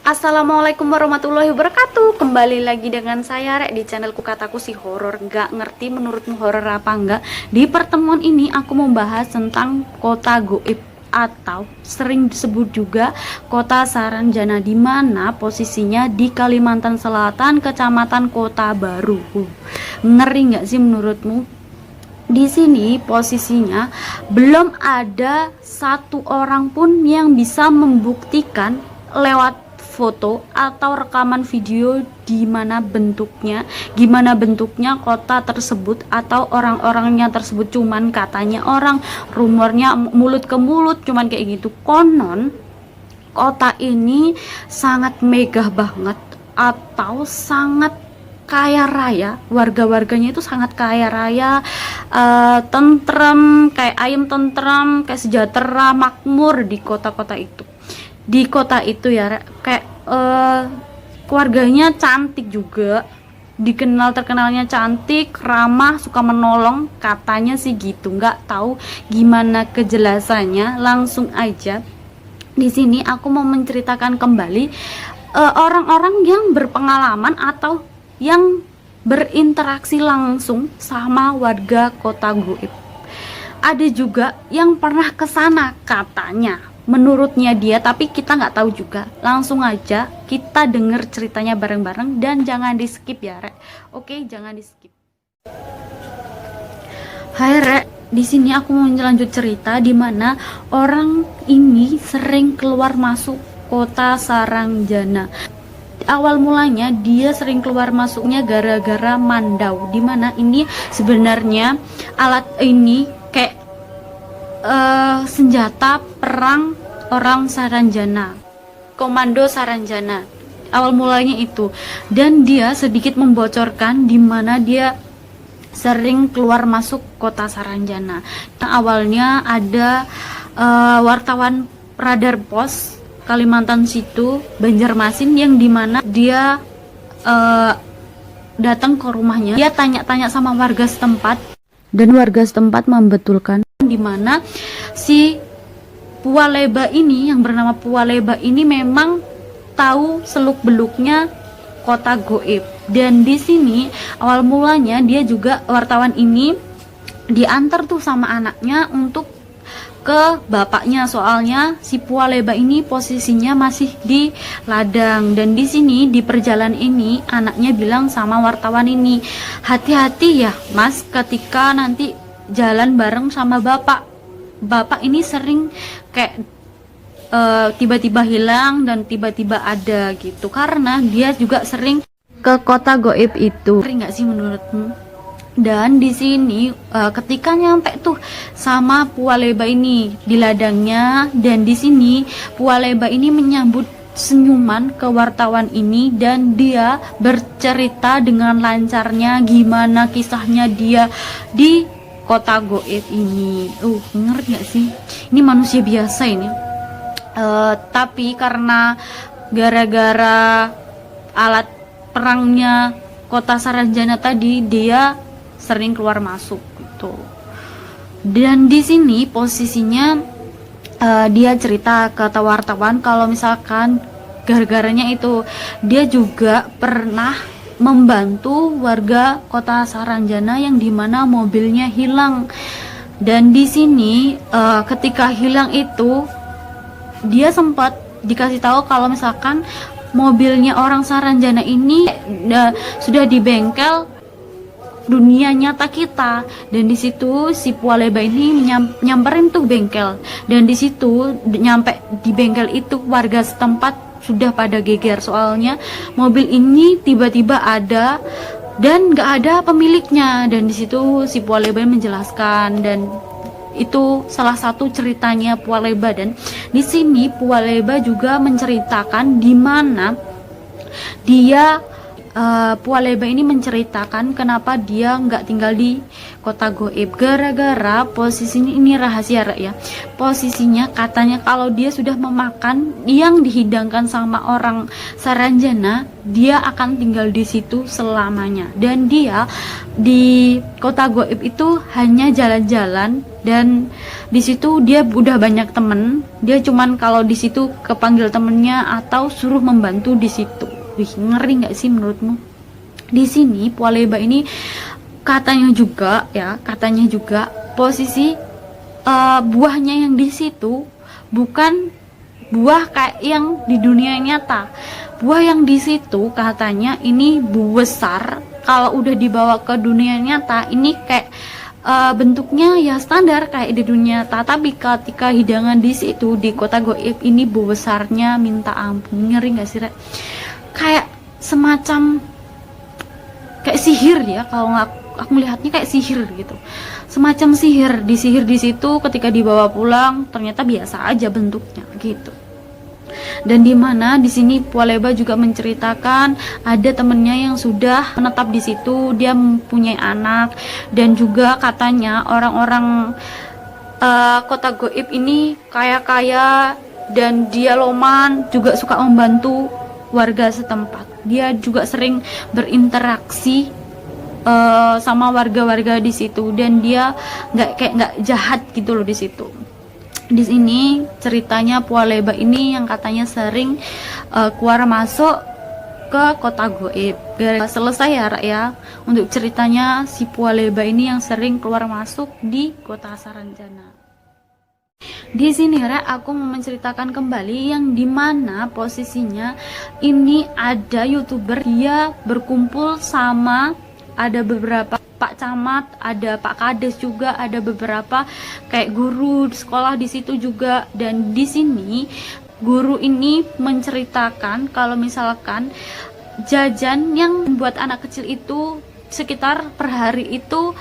Assalamualaikum warahmatullahi wabarakatuh. Kembali lagi dengan saya Rek di channelku Kataku Si Horor. Gak ngerti menurutmu horor apa enggak? Di pertemuan ini aku membahas tentang kota goib atau sering disebut juga kota Saranjana, di mana posisinya di Kalimantan Selatan, Kecamatan Kota Baru. Ngeri nggak sih menurutmu? Di sini posisinya belum ada satu orang pun yang bisa membuktikan lewat foto atau rekaman video gimana bentuknya kota tersebut atau orang-orangnya tersebut. Cuman katanya orang, rumornya mulut ke mulut, cuman kayak gitu. Konon kota ini sangat megah banget atau sangat kaya raya, warga-warganya itu sangat kaya raya, tentrem, kayak ayam tentrem, kayak sejahtera, makmur di kota-kota itu. Di kota itu ya kayak keluarganya cantik juga, terkenalnya cantik, ramah, suka menolong, katanya sih gitu. Nggak tahu gimana kejelasannya, langsung aja di sini aku mau menceritakan kembali orang-orang yang berpengalaman atau yang berinteraksi langsung sama warga kota goib. Ada juga yang pernah ke sana katanya, menurutnya dia, tapi kita nggak tahu juga. Langsung aja kita denger ceritanya bareng-bareng dan jangan di skip ya Rek. Oke, jangan di skip. Hai Rek, di sini aku mau lanjut cerita di mana orang ini sering keluar masuk kota Saranjana. Awal mulanya dia sering keluar masuknya gara-gara mandau, dimana ini sebenarnya alat ini kayak senjata perang orang Saranjana, komando Saranjana. Awal mulanya itu, dan dia sedikit membocorkan di mana dia sering keluar masuk kota Saranjana. Awalnya ada wartawan radar pos Kalimantan situ, Banjarmasin, yang dimana dia datang ke rumahnya. Dia tanya-tanya sama warga setempat, dan warga setempat membetulkan di mana si Pualeba ini, yang bernama Pualeba ini, memang tahu seluk-beluknya kota goib. Dan di sini awal mulanya dia juga, wartawan ini diantar tuh sama anaknya untuk ke bapaknya, soalnya si Pualeba ini posisinya masih di ladang. Dan di sini di perjalanan ini anaknya bilang sama wartawan ini, hati-hati ya Mas ketika nanti jalan bareng sama bapak ini sering kayak tiba-tiba hilang dan tiba-tiba ada gitu, karena dia juga sering ke kota goib itu. Sering nggak sih menurutmu? Dan di sini ketika nyampe tuh sama Pualeba ini di ladangnya, dan di sini Pualeba ini menyambut senyuman ke wartawan ini, dan dia bercerita dengan lancarnya gimana kisahnya dia di kota goib ini. Ngerti gak sih? Ini manusia biasa ini. Tapi karena gara-gara alat perangnya kota Saranjana tadi, dia sering keluar masuk gitu. Dan di sini posisinya dia cerita ke wartawan kalau misalkan gara-garanya itu dia juga pernah membantu warga kota Saranjana yang dimana mobilnya hilang. Dan di sini ketika hilang itu dia sempat dikasih tahu kalau misalkan mobilnya orang Saranjana ini sudah di bengkel dunia nyata kita. Dan di situ si Pualeba ini nyamperin tuh bengkel, dan di situ nyampe di bengkel itu warga setempat sudah pada geger, soalnya mobil ini tiba-tiba ada dan nggak ada pemiliknya. Dan di situ si Pualeba menjelaskan, dan itu salah satu ceritanya Pualeba. Dan di sini Pualeba juga menceritakan di mana dia Pualeba ini menceritakan kenapa dia nggak tinggal di kota goib, gara-gara posisinya ini rahasia ya. Posisinya katanya kalau dia sudah memakan yang dihidangkan sama orang Saranjana, dia akan tinggal di situ selamanya. Dan dia di kota goib itu hanya jalan-jalan, dan di situ dia udah banyak temen. Dia cuman kalau di situ kepanggil temennya atau suruh membantu di situ. Wih, ngeri nggak sih menurutmu? Di sini Pualeba ini katanya juga posisi buahnya yang di situ bukan buah kayak yang di dunia nyata. Buah yang di situ katanya ini besar. Kalau udah dibawa ke dunia nyata ini kayak bentuknya ya standar kayak di dunia nyata, tapi ketika hidangan di situ di kota goib ini besarnya minta ampun. Ngeri nggak sih, Rek? Kayak semacam kayak sihir ya, kalau aku melihatnya kayak sihir gitu, semacam disihir di situ. Ketika dibawa pulang ternyata biasa aja bentuknya gitu. Dan dimana di sini Pualeba juga menceritakan ada temennya yang sudah menetap di situ, dia mempunyai anak, dan juga katanya orang-orang kota goib ini kaya-kaya, dan dia loman juga suka membantu warga setempat. Dia juga sering berinteraksi sama warga-warga di situ, dan dia nggak jahat gitu loh di situ. Di sini ceritanya Pualeba ini yang katanya sering keluar masuk ke kota goib. Selesai ya, Rak, ya untuk ceritanya si Pualeba ini yang sering keluar masuk di kota Saranjana. Di sini, Rek, aku mau menceritakan kembali yang dimana posisinya ini ada YouTuber, dia berkumpul sama ada beberapa Pak Camat, ada Pak Kades juga, ada beberapa kayak guru sekolah di situ juga. Dan di sini guru ini menceritakan kalau misalkan jajan yang buat anak kecil itu sekitar per hari itu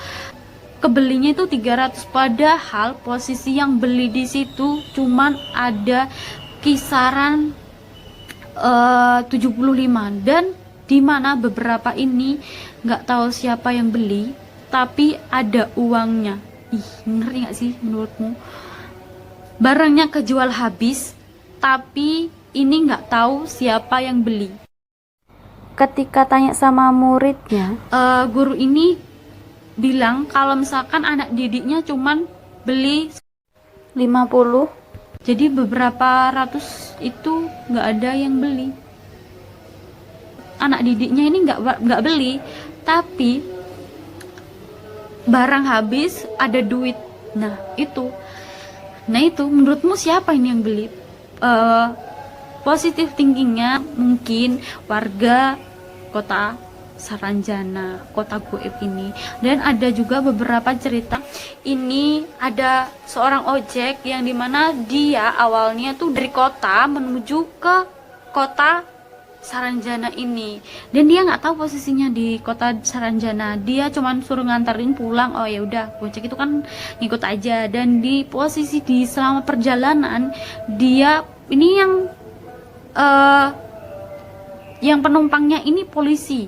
kebelinya itu 300, padahal posisi yang beli di situ cuman ada kisaran 75, dan dimana beberapa ini nggak tahu siapa yang beli tapi ada uangnya. Ih, ngeri nggak sih menurutmu? Barangnya kejual habis tapi ini nggak tahu siapa yang beli. Ketika tanya sama muridnya, guru ini bilang kalau misalkan anak didiknya cuman beli 50, jadi beberapa ratus itu nggak ada yang beli. Anak didiknya ini nggak beli, tapi barang habis ada duit. Nah itu menurutmu siapa ini yang beli? Positif thinkingnya mungkin warga kota Saranjana, kota goib ini. Dan ada juga beberapa cerita, ini ada seorang ojek yang dimana dia awalnya tuh dari kota menuju ke kota Saranjana ini, dan dia nggak tahu posisinya di kota Saranjana. Dia cuman suruh nganterin pulang. Oh ya udah, ojek itu kan ngikut aja. Dan di posisi di selama perjalanan dia ini yang penumpangnya ini polisi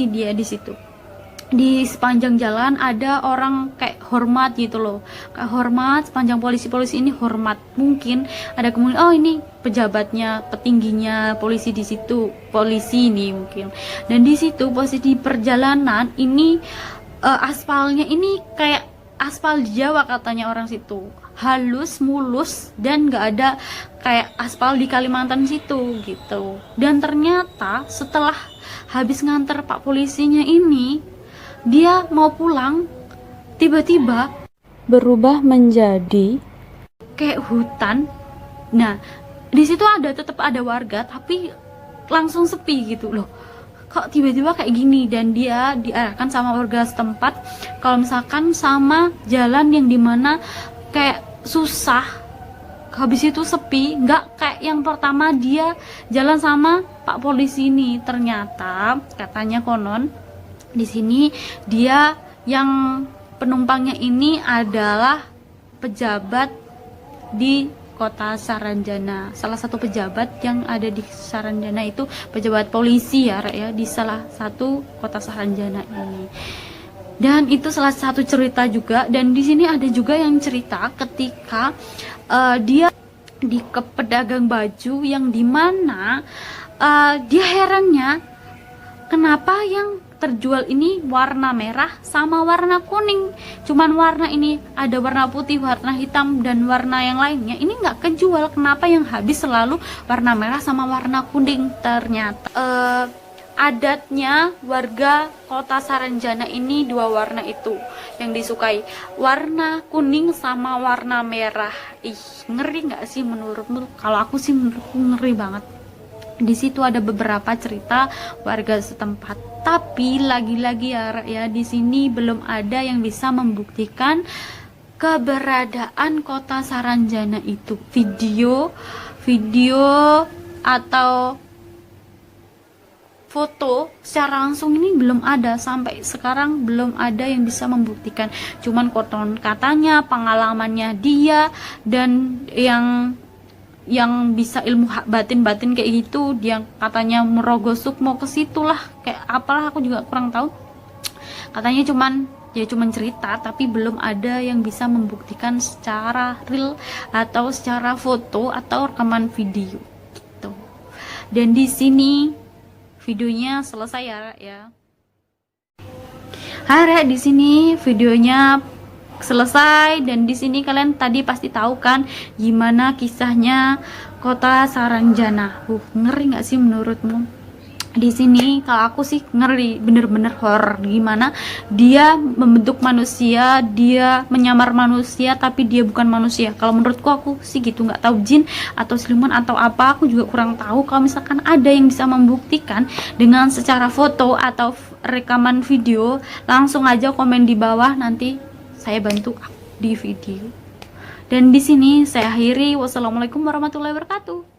dia di situ. Di sepanjang jalan ada orang kayak hormat gitu loh, kayak hormat sepanjang polisi ini hormat. Mungkin ada kemudian oh ini pejabatnya, petingginya polisi di situ, polisi ini mungkin. Dan di situ posisi perjalanan ini aspalnya ini kayak aspal di Jawa katanya orang situ, halus, mulus, dan nggak ada kayak aspal di Kalimantan situ gitu. Dan ternyata setelah habis nganter Pak polisinya ini, dia mau pulang, tiba-tiba berubah menjadi kayak hutan. Nah, di situ tetap ada warga, tapi langsung sepi gitu loh. Kok tiba-tiba kayak gini? Dan dia diarahkan sama warga setempat kalau misalkan sama jalan yang dimana kayak susah, habis itu sepi, nggak kayak yang pertama dia jalan sama Pak polisi ini. Ternyata katanya konon di sini dia yang penumpangnya ini adalah pejabat di kota Saranjana. Salah satu pejabat yang ada di Saranjana itu pejabat polisi ya, Rek, ya, di salah satu kota Saranjana ini. Dan itu salah satu cerita juga. Dan di sini ada juga yang cerita ketika dia di ke pedagang baju yang dimana dia herannya kenapa yang terjual ini warna merah sama warna kuning, cuman warna ini ada warna putih, warna hitam, dan warna yang lainnya ini nggak kejual. Kenapa yang habis selalu warna merah sama warna kuning? Ternyata adatnya warga kota Saranjana ini dua warna itu yang disukai, warna kuning sama warna merah. Ih, ngeri nggak sih menurutmu? Kalau aku sih, menurutku ngeri banget. Di situ ada beberapa cerita warga setempat, tapi lagi-lagi ya di sini belum ada yang bisa membuktikan keberadaan kota Saranjana itu. Video atau foto secara langsung ini belum ada, sampai sekarang belum ada yang bisa membuktikan. Cuman konon katanya, pengalamannya dia, dan yang bisa ilmu batin kayak gitu, dia katanya merogoh sukmo ke situ lah, kayak apalah aku juga kurang tahu. Katanya cuman cerita, tapi belum ada yang bisa membuktikan secara real atau secara foto atau rekaman video gitu. Dan di sini videonya selesai ya. Hari di sini videonya selesai, dan di sini kalian tadi pasti tahu kan gimana kisahnya kota Saranjana. Ngeri nggak sih menurutmu? Di sini kalau aku sih ngeri, bener-bener horror. Gimana dia membentuk manusia, dia menyamar manusia tapi dia bukan manusia. Kalau menurutku, aku sih gitu, nggak tahu jin atau siluman atau apa, aku juga kurang tahu. Kalau misalkan ada yang bisa membuktikan dengan secara foto atau rekaman video, langsung aja komen di bawah, nanti saya bantu di video. Dan di sini saya akhiri. Wassalamualaikum warahmatullahi wabarakatuh.